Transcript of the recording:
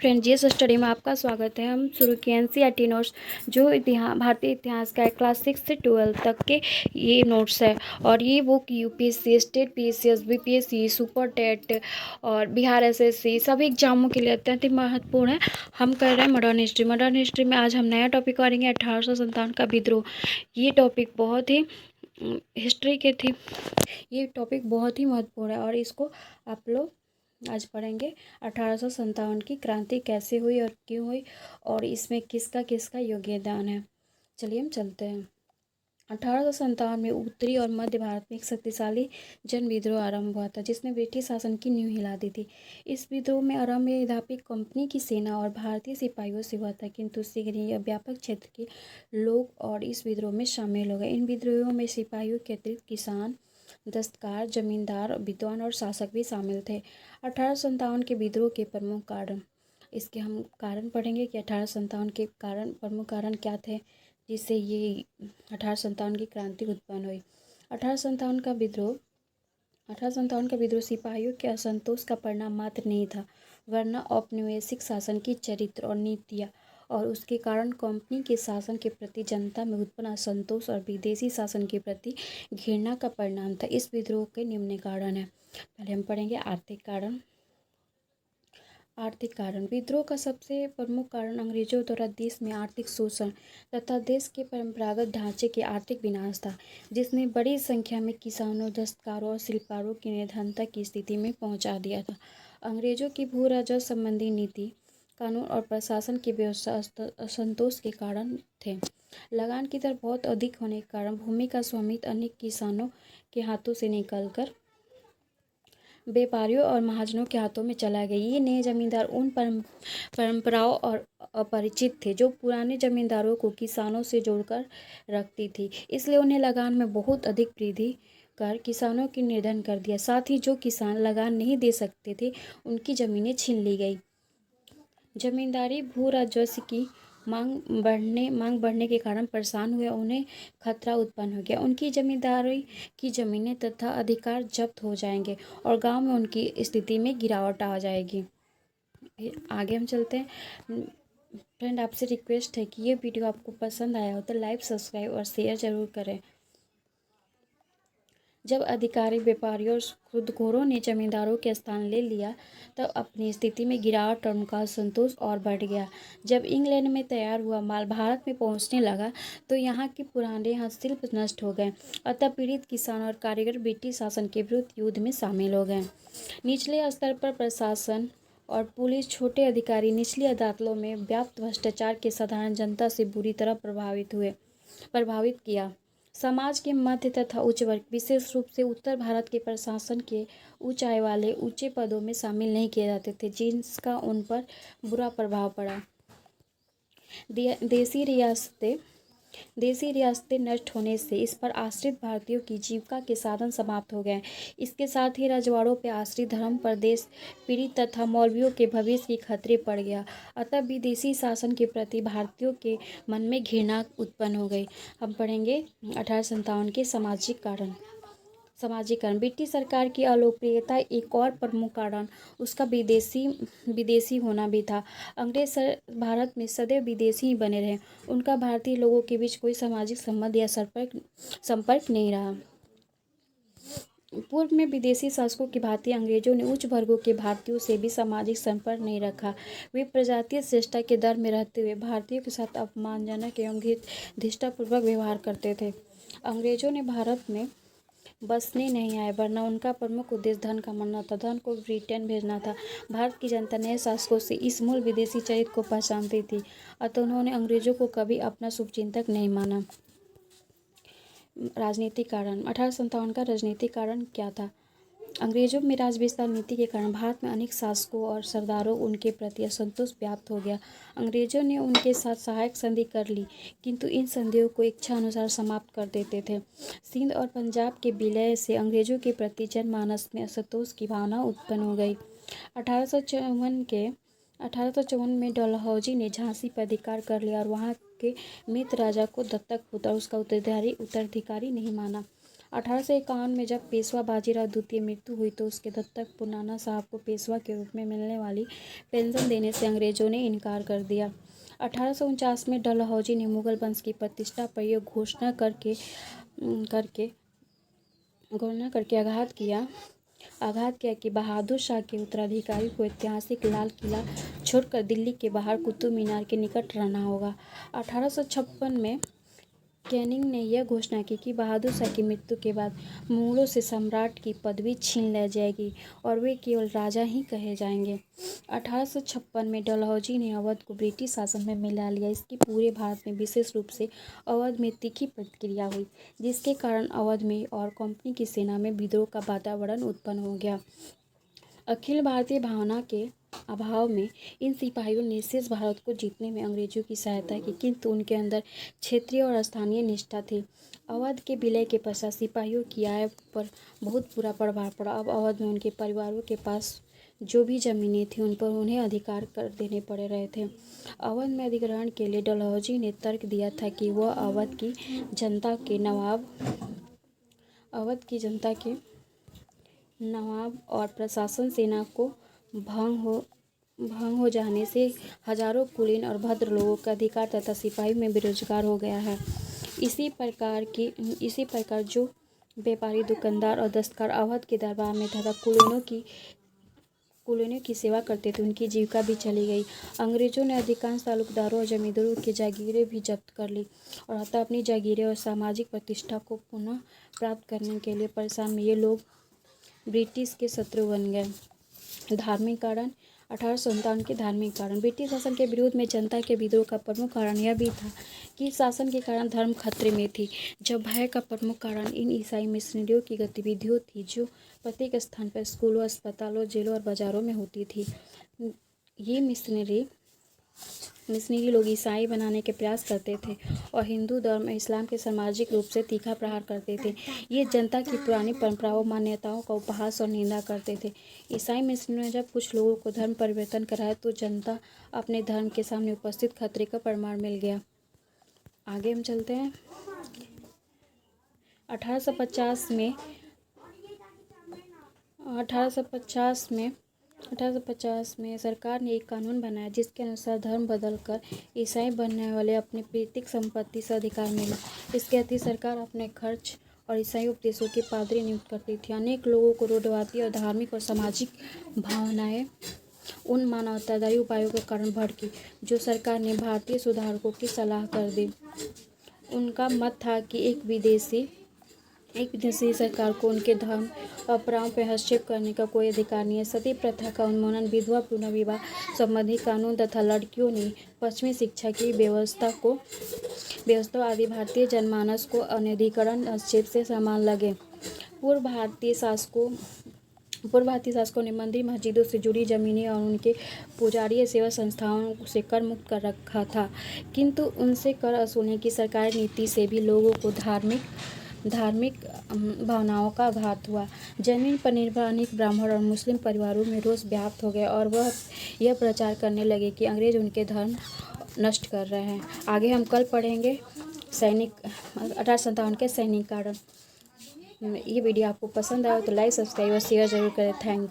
Friend, GS study में आपका स्वागत है। हम शुरू किए एनसीईआरटी नोट्स जो भारतीय इतिहास का है, क्लास 6 से 12 तक के ये नोट्स है। और ये book UPSC, state PCS, BPSC, super TET और बिहार एसएससी सभी एग्जामों के लिए अत्यंत महत्वपूर्ण है। हम कर रहे हैं मॉडर्न हिस्ट्री। मॉडर्न हिस्ट्री में आज हम नया टॉपिक करेंगे 1857 का विद्रोह। ये टॉपिक बहुत ही हिस्ट्री के थी, ये टॉपिक बहुत ही महत्वपूर्ण है और इसको आप लोग आज पढ़ेंगे। 1857 की क्रांति कैसे हुई और क्यों हुई और इसमें किसका किसका योगदान है। चलिए हम चलते हैं। 1857 में उत्तरी और मध्य भारत में एक शक्तिशाली जन विद्रोह आरंभ हुआ था जिसने ब्रिटिश शासन की नींव हिला दी थी। इस विद्रोह में आरंभ में यद्यपि कंपनी की सेना और भारतीय सिपाहियों से हुआ था, किंतु शीघ्र ही यह व्यापक क्षेत्र के लोग और इस विद्रोह में शामिल हो गए। इन विद्रोहों में सिपाहियों के अतिरिक्त किसान, दस्तकार, जमींदार, विद्वान और शासक भी शामिल थे। 1857 के विद्रोह के प्रमुख कारण, इसके हम कारण पढ़ेंगे कि 1857 के प्रमुख कारण क्या थे जिससे ये 1857 की क्रांति उत्पन्न हुई। 1857 का विद्रोह सिपाहियों के असंतोष का परिणाम मात्र नहीं था, वरना औपनिवेशिक शासन की चरित्र और नीतियाँ और उसके कारण कंपनी के शासन के प्रति जनता में उत्पन्न असंतोष और विदेशी शासन के प्रति घृणा का परिणाम था। इस विद्रोह के निम्न कारण है। पहले हम पढ़ेंगे आर्थिक कारण। विद्रोह का सबसे प्रमुख कारण अंग्रेजों द्वारा देश में आर्थिक शोषण तथा देश के परंपरागत ढांचे के आर्थिक विनाश था, जिसने बड़ी संख्या में किसानों, दस्तकारों और शिल्पकारों की निर्धनता की स्थिति में पहुंचा दिया था। अंग्रेजों की भू राजस्व संबंधी नीति, कानून और प्रशासन की व्यवस्था असंतोष के कारण थे। लगान की दर बहुत अधिक होने के कारण भूमि का स्वामित्व अन्य किसानों के हाथों से निकलकर व्यापारियों और महाजनों के हाथों में चला गया। ये नए जमींदार उन परंपराओं और अपरिचित थे जो पुराने जमींदारों को किसानों से जोड़कर रखती थी, इसलिए उन्हें लगान में बहुत अधिक वृद्धि कर किसानों की निर्धन कर दिया। साथ ही जो किसान लगान नहीं दे सकते थे उनकी जमीनें छीन ली गई। जमींदारी भू राजस्व की मांग बढ़ने के कारण परेशान हुए, उन्हें खतरा उत्पन्न हो गया। उनकी जमींदारी की जमीनें तथा अधिकार जब्त हो जाएंगे और गांव में उनकी स्थिति में गिरावट आ जाएगी। आगे हम चलते हैं। फ्रेंड, आपसे रिक्वेस्ट है कि ये वीडियो आपको पसंद आया हो तो लाइक, सब्सक्राइब और शेयर जरूर करें। जब अधिकारी, व्यापारियों और खुदखोरों ने जमींदारों के स्थान ले लिया तब अपनी स्थिति में गिरावट और उनका असंतोष और बढ़ गया। जब इंग्लैंड में तैयार हुआ माल भारत में पहुंचने लगा तो यहाँ के पुराने हस्तशिल्प नष्ट हो गए। अतः पीड़ित किसान और कारीगर ब्रिटिश शासन के विरुद्ध युद्ध में शामिल हो गए। निचले स्तर पर प्रशासन और पुलिस, छोटे अधिकारी, निचली अदालतों में व्याप्त भ्रष्टाचार के साधारण जनता से बुरी तरह प्रभावित किया। समाज के मध्य तथा उच्च वर्ग, विशेष रूप से उत्तर भारत के प्रशासन के उच्च आय वाले ऊंचे पदों में शामिल नहीं किए जाते थे, जिसका उन पर बुरा प्रभाव पड़ा। देसी रियासतें नष्ट होने से इस पर आश्रित भारतीयों की जीविका के साधन समाप्त हो गए। इसके साथ ही रजवाड़ों पर आश्रित धर्म प्रदेश पीड़ित तथा मौलवियों के भविष्य की खतरे पड़ गया। अतः विदेशी शासन के प्रति भारतीयों के मन में घृणा उत्पन्न हो गई। हम पढ़ेंगे 1857 के सामाजिक कारण। ब्रिटिश सरकार की अलोकप्रियता एक और प्रमुख कारण उसका विदेशी होना भी था। अंग्रेज भारत में सदैव विदेशी ही बने रहे। उनका भारतीय लोगों के बीच कोई सामाजिक संबंध या संपर्क नहीं रहा। पूर्व में विदेशी शासकों की भांति अंग्रेजों ने उच्च वर्गों के भारतीयों से भी सामाजिक संपर्क नहीं रखा। वे प्रजातीय श्रेष्ठता के दर में रहते हुए भारतीयों के साथ अपमानजनक एवं धृष्टतापूर्वक व्यवहार करते थे। अंग्रेजों ने भारत में बसने नहीं आए, वरना उनका प्रमुख उद्देश्य धन कमाना था। धन को ब्रिटेन भेजना था। भारत की जनता नए शासकों से इस मूल विदेशी चरित्र को पहचानती थी, अतः उन्होंने अंग्रेजों को कभी अपना शुभचिंतक नहीं माना। राजनीतिक कारण। 1857 का राजनीतिक कारण क्या था? अंग्रेजों में राज विस्तार नीति के कारण भारत में अनेक शासकों और सरदारों उनके प्रति असंतोष व्याप्त हो गया। अंग्रेजों ने उनके साथ सहायक संधि कर ली, किंतु इन संधियों को इच्छा अनुसार समाप्त कर देते थे। सिंध और पंजाब के विलय से अंग्रेजों के प्रति जनमानस में असंतोष की भावना उत्पन्न हो गई। 1854 में डलहौजी ने झांसी पर अधिकार कर लिया और वहाँ के मृत राजा को दत्तक पुत्र और उसका उत्तराधिकारी नहीं माना। 1851 में जब पेशवा बाजीराव द्वितीय मृत्यु हुई तो उसके दत्तक पुनाना साहब को पेशवा के रूप में मिलने वाली पेंशन देने से अंग्रेजों ने इनकार कर दिया। 1849 में डलहौजी ने मुगल वंश की प्रतिष्ठा पर यह घोषणा करके आघात किया कि बहादुर शाह के उत्तराधिकारी को ऐतिहासिक लाल किला छोड़कर दिल्ली के बाहर कुतुब मीनार के निकट रहना होगा। 1856 में कैनिंग ने यह घोषणा की कि बहादुर शाह की मृत्यु के बाद मुगलों से सम्राट की पदवी छीन ली जाएगी और वे केवल राजा ही कहे जाएंगे। 1856 में डलहौजी ने अवध को ब्रिटिश शासन में मिला लिया। इसकी पूरे भारत में विशेष रूप से अवध में तीखी प्रतिक्रिया हुई, जिसके कारण अवध में और कंपनी की सेना में विद्रोह का वातावरण उत्पन्न हो गया। अखिल भारतीय भावना के अभाव में इन सिपाहियों ने शेष भारत को जीतने में अंग्रेजों की सहायता की, किंतु उनके अंदर क्षेत्रीय और स्थानीय निष्ठा थी। अवध के विलय के पश्चात सिपाहियों की आय पर बहुत बुरा प्रभाव पड़ा। अब अवध में उनके परिवारों के पास जो भी जमीनें थीं उन पर उन्हें अधिकार कर देने पड़ रहे थे। अवध में अधिग्रहण के लिए डलहौजी ने तर्क दिया था कि वह अवध की जनता के नवाब और प्रशासन सेना को भंग हो जाने से हजारों कुलीन और भद्र लोगों का अधिकार तथा सिपाही में बेरोजगार हो गया है। इसी प्रकार जो व्यापारी, दुकानदार और दस्तकार अवध के दरबार में तथा कुलीनों की सेवा करते थे, उनकी जीविका भी चली गई। अंग्रेजों ने अधिकांश तालुकदारों और जमींदारों की जागीरें भी जब्त कर ली और अतः अपनी जागीरें और सामाजिक प्रतिष्ठा को पुनः प्राप्त करने के लिए परेशान में ये लोग ब्रिटिश के शत्रु बन गए। धार्मिक कारण 1857 के धार्मिक कारण ब्रिटिश शासन के विरोध में जनता के विद्रोह का प्रमुख कारण यह भी था कि शासन के कारण धर्म खतरे में थी। जब भय का प्रमुख कारण इन ईसाई मिशनरियों की गतिविधियों थी जो प्रत्येक स्थान पर स्कूलों, अस्पतालों, जेलों और बाजारों में होती थी। ये मिशनरी लोग ईसाई बनाने के प्रयास करते थे और हिंदू धर्म और इस्लाम के सामाजिक रूप से तीखा प्रहार करते थे। ये जनता की पुरानी परंपराओं, मान्यताओं का उपहास और निंदा करते थे। ईसाई मिशनरियों ने जब कुछ लोगों को धर्म परिवर्तन कराया तो जनता अपने धर्म के सामने उपस्थित खतरे का प्रमाण मिल गया। आगे हम चलते हैं। 1850 में सरकार ने एक कानून बनाया जिसके अनुसार धर्म बदलकर ईसाई बनने वाले अपनी पैतृक संपत्ति से अधिकार मिला। इसके अतिरिक्त सरकार अपने खर्च और ईसाई उपदेशों के पादरी नियुक्त करती थी। अनेक लोगों को रूढ़िवादी और धार्मिक और सामाजिक भावनाएं उन मानवतावादी उपायों के कारण भड़की जो सरकार ने भारतीय सुधारकों की सलाह कर दी। उनका मत था कि एक विदेशी सरकार को उनके धर्म परंपराओं पर हस्तक्षेप करने का कोई अधिकार नहीं है। सती प्रथा का उन्मूलन, विधवा पुनर्विवाह संबंधी कानून तथा लड़कियों ने पश्चिमी शिक्षा की व्यवस्था आदि भारतीय जनमानस को अनधिकृत हस्तक्षेप से समान लगे। पूर्व भारतीय शासकों ने मंदिर, मस्जिदों से जुड़ी जमीनें और उनके पुजारी सेवा संस्थाओं से कर मुक्त कर रखा था, किंतु उनसे कर वसूलने की सरकारी नीति से भी लोगों को धार्मिक भावनाओं का आघात हुआ। जमीन पर निर्भर अनेक ब्राह्मण और मुस्लिम परिवारों में रोष व्याप्त हो गया और वह यह प्रचार करने लगे कि अंग्रेज उनके धर्म नष्ट कर रहे हैं। आगे हम कल पढ़ेंगे 1857 के सैनिक कारण। ये वीडियो आपको पसंद आया तो लाइक, सब्सक्राइब और शेयर जरूर करें। Thank you.